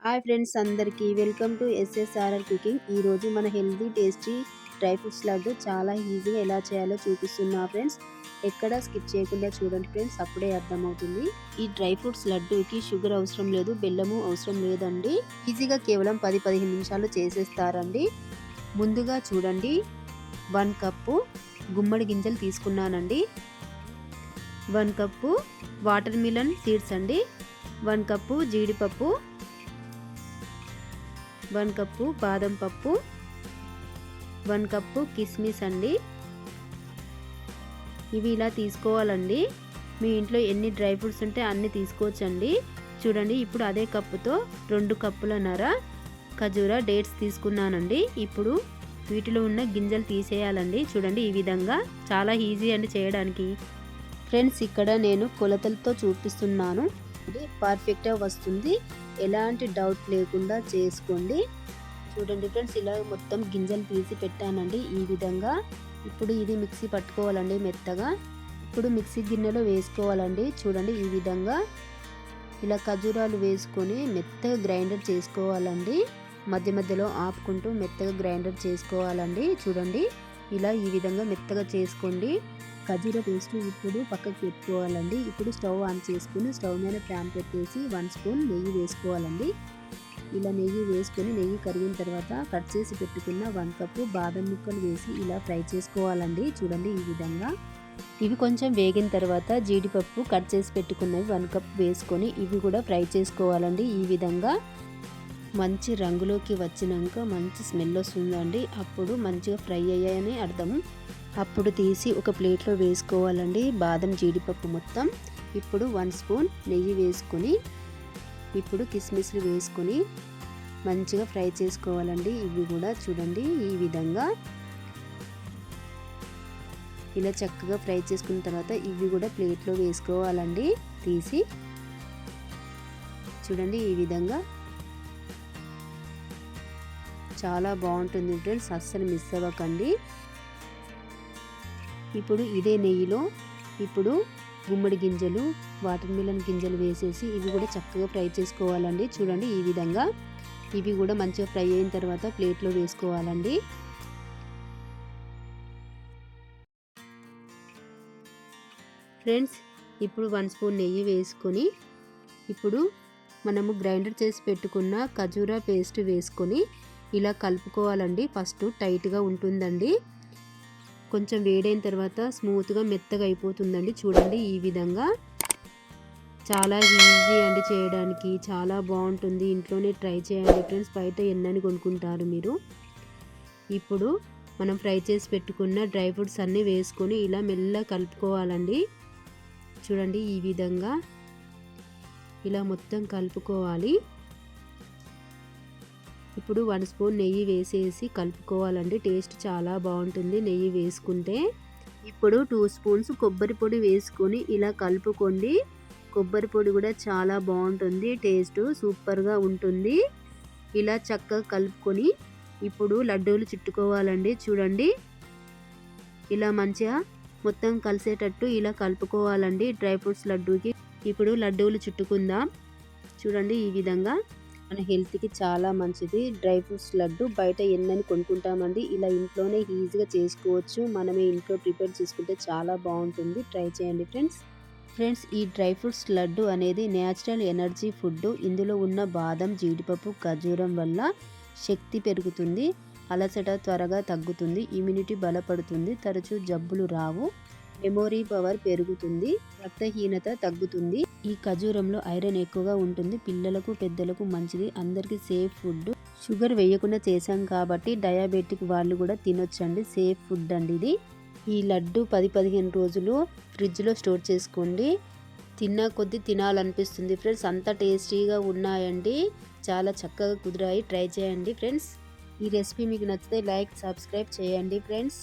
Hi friends, అందరికీ welcome to ఎస్ఎస్ఆర్ఆర్ cooking. ఈరోజు మన healthy tasty dry fruits laddu చాలా ఈజీగా ఎలా చేయాలో చూపిస్తున్నా ఫ్రెండ్స్. ఎక్కడ స్కిప్ చేయకుండా చూడండి ఫ్రెండ్స్, అప్పుడే అర్థమవుతుంది. ఈ డ్రై ఫ్రూట్స్ లడ్డూకి షుగర్ అవసరం లేదు, బెల్లము అవసరం లేదండి. ఈజీగా కేవలం 10-15 నిమిషాలు చేసేస్తారండి. ముందుగా చూడండి, 1 కప్పు గుమ్మడి గింజలు తీసుకున్నానండి, 1 కప్పు వాటర్ మిలన్ సీడ్స్ అండి, 1 కప్పు జీడిపప్పు, 1 కప్పు బాదం పప్పు, 1 కప్పు కిస్మిస్ అండి. ఇవి ఇలా తీసుకోవాలండి. మీ ఇంట్లో ఎన్ని డ్రై ఫ్రూట్స్ ఉంటే అన్ని తీసుకోవచ్చండి. చూడండి, ఇప్పుడు అదే కప్పుతో 2 కప్పులన్నర ఖజూరా డేట్స్ తీసుకున్నానండి. ఇప్పుడు వీటిలో ఉన్న గింజలు తీసేయాలండి. చూడండి, ఈ విధంగా చాలా ఈజీ అండి చేయడానికి. ఫ్రెండ్స్, ఇక్కడ నేను కొలతలతో చూపిస్తున్నాను, పర్ఫెక్ట్గా వస్తుంది. ఎలాంటి డౌట్ లేకుండా చేసుకోండి. చూడండి ఫ్రెండ్స్, ఇలా మొత్తం గింజలు తీసి పెట్టానండి ఈ విధంగా. ఇప్పుడు ఇది మిక్సీ పట్టుకోవాలండి మెత్తగా. ఇప్పుడు మిక్సీ గిన్నెలో వేసుకోవాలండి. చూడండి, ఈ విధంగా ఇలా ఖజూరాలు వేసుకొని మెత్తగా గ్రైండర్ చేసుకోవాలండి. మధ్య మధ్యలో ఆపుకుంటూ మెత్తగా గ్రైండర్ చేసుకోవాలండి. చూడండి, ఇలా ఈ విధంగా మెత్తగా చేసుకోండి. ఖజూర పేస్ట్ ఇప్పుడు పక్కకు పెట్టుకోవాలండి. ఇప్పుడు స్టవ్ ఆన్ చేసుకుని స్టవ్ మీద ప్యాన్ పెట్టేసి 1 స్పూన్ నెయ్యి వేసుకోవాలండి. ఇలా నెయ్యి వేసుకొని నెయ్యి కరిగిన తర్వాత కట్ చేసి పెట్టుకున్న 1 కప్పు బాదం ముక్కలు వేసి ఇలా ఫ్రై చేసుకోవాలండి. చూడండి, ఈ విధంగా. ఇవి కొంచెం వేగిన తర్వాత జీడిపప్పు కట్ చేసి పెట్టుకున్నవి 1 కప్ వేసుకొని ఇవి కూడా ఫ్రై చేసుకోవాలండి. ఈ విధంగా మంచి రంగులోకి వచ్చినాక మంచి స్మెల్ వస్తుందండి. అప్పుడు మంచిగా ఫ్రై అయ్యాయని అర్థం. అప్పుడు తీసి ఒక ప్లేట్లో వేసుకోవాలండి బాదం జీడిపప్పు మొత్తం. ఇప్పుడు 1 స్పూన్ నెయ్యి వేసుకొని ఇప్పుడు కిస్మిస్లు వేసుకొని మంచిగా ఫ్రై చేసుకోవాలండి. ఇవి కూడా చూడండి, ఈ విధంగా ఇలా చక్కగా ఫ్రై చేసుకున్న తర్వాత ఇవి కూడా ప్లేట్లో వేసుకోవాలండి తీసి. చూడండి, ఈ విధంగా చాలా బాగుంటుంది ఫ్రెండ్స్, అస్సలు మిస్ అవ్వకండి. ఇప్పుడు ఇదే నెయ్యిలో ఇప్పుడు గుమ్మడి గింజలు, వాటర్ మిలన్ గింజలు వేసేసి ఇవి కూడా చక్కగా ఫ్రై చేసుకోవాలండి. చూడండి, ఈ విధంగా ఇవి కూడా మంచిగా ఫ్రై అయిన తర్వాత ప్లేట్లో వేసుకోవాలండి. ఫ్రెండ్స్, ఇప్పుడు 1 స్పూన్ నెయ్యి వేసుకొని ఇప్పుడు మనము గ్రైండర్ చేసి పెట్టుకున్న ఖజూరా పేస్ట్ వేసుకొని ఇలా కలుపుకోవాలండి. ఫస్ట్ టైట్గా ఉంటుందండి, కొంచెం వేడైన తర్వాత స్మూత్గా మెత్తగా అయిపోతుందండి. చూడండి, ఈ విధంగా చాలా ఈజీ అండి చేయడానికి, చాలా బాగుంటుంది. ఇంట్లోనే ట్రై చేయండి ఫ్రెండ్స్, బయట ఎన్నని కొనుక్కుంటారు మీరు. ఇప్పుడు మనం ఫ్రై చేసి పెట్టుకున్న డ్రై ఫ్రూట్స్ అన్నీ వేసుకొని ఇలా మెల్లగా కలుపుకోవాలండి. చూడండి, ఈ విధంగా ఇలా మొత్తం కలుపుకోవాలి. ఇప్పుడు 1 స్పూన్ నెయ్యి వేసేసి కలుపుకోవాలండి. టేస్ట్ చాలా బాగుంటుంది నెయ్యి వేసుకుంటే. ఇప్పుడు 2 స్పూన్స్ కొబ్బరి పొడి వేసుకొని ఇలా కలుపుకోండి. కొబ్బరి పొడి కూడా చాలా బాగుంటుంది, టేస్ట్ సూపర్గా ఉంటుంది. ఇలా చక్కగా కలుపుకొని ఇప్పుడు లడ్డూలు చుట్టుకోవాలండి. చూడండి, ఇలా మంచిగా మొత్తం కలిసేటట్టు ఇలా కలుపుకోవాలండి డ్రై ఫ్రూట్స్ లడ్డూకి. ఇప్పుడు లడ్డూలు చుట్టుకుందాం. చూడండి, ఈ విధంగా మన హెల్త్కి చాలా మంచిది డ్రై ఫ్రూట్స్ లడ్డు. బయట ఎన్నని కొనుక్కుంటామండి, ఇలా ఇంట్లోనే ఈజీగా చేసుకోవచ్చు. మనమే ఇంట్లో ప్రిపేర్ చేసుకుంటే చాలా బాగుంటుంది. ట్రై చేయండి ఫ్రెండ్స్. ఈ డ్రై ఫ్రూట్స్ లడ్డు అనేది న్యాచురల్ ఎనర్జీ ఫుడ్. ఇందులో ఉన్న బాదం, జీడిపప్పు, ఖర్జూరం వల్ల శక్తి పెరుగుతుంది, అలసట త్వరగా తగ్గుతుంది, ఇమ్యూనిటీ బలపడుతుంది, తరచూ జబ్బులు రావు, మెమొరీ పవర్ పెరుగుతుంది, రక్తహీనత తగ్గుతుంది. ఈ ఖజూరంలో ఐరన్ ఎక్కువగా ఉంటుంది, పిల్లలకు పెద్దలకు మంచిది, అందరికీ సేఫ్ ఫుడ్. షుగర్ వేయకుండా చేసాం కాబట్టి డయాబెటిక్ వాళ్ళు కూడా తినొచ్చండి, సేఫ్ ఫుడ్ అండి ఇది. ఈ లడ్డు 10-15 రోజులు ఫ్రిడ్జ్లో స్టోర్ చేసుకోండి. తిన్నా కొద్దీ తినాలనిపిస్తుంది ఫ్రెండ్స్, అంత టేస్టీగా ఉన్నాయండి. చాలా చక్కగా కుదిరాయి. ట్రై చేయండి ఫ్రెండ్స్. ఈ రెసిపీ మీకు నచ్చితే లైక్, సబ్స్క్రైబ్ చేయండి ఫ్రెండ్స్.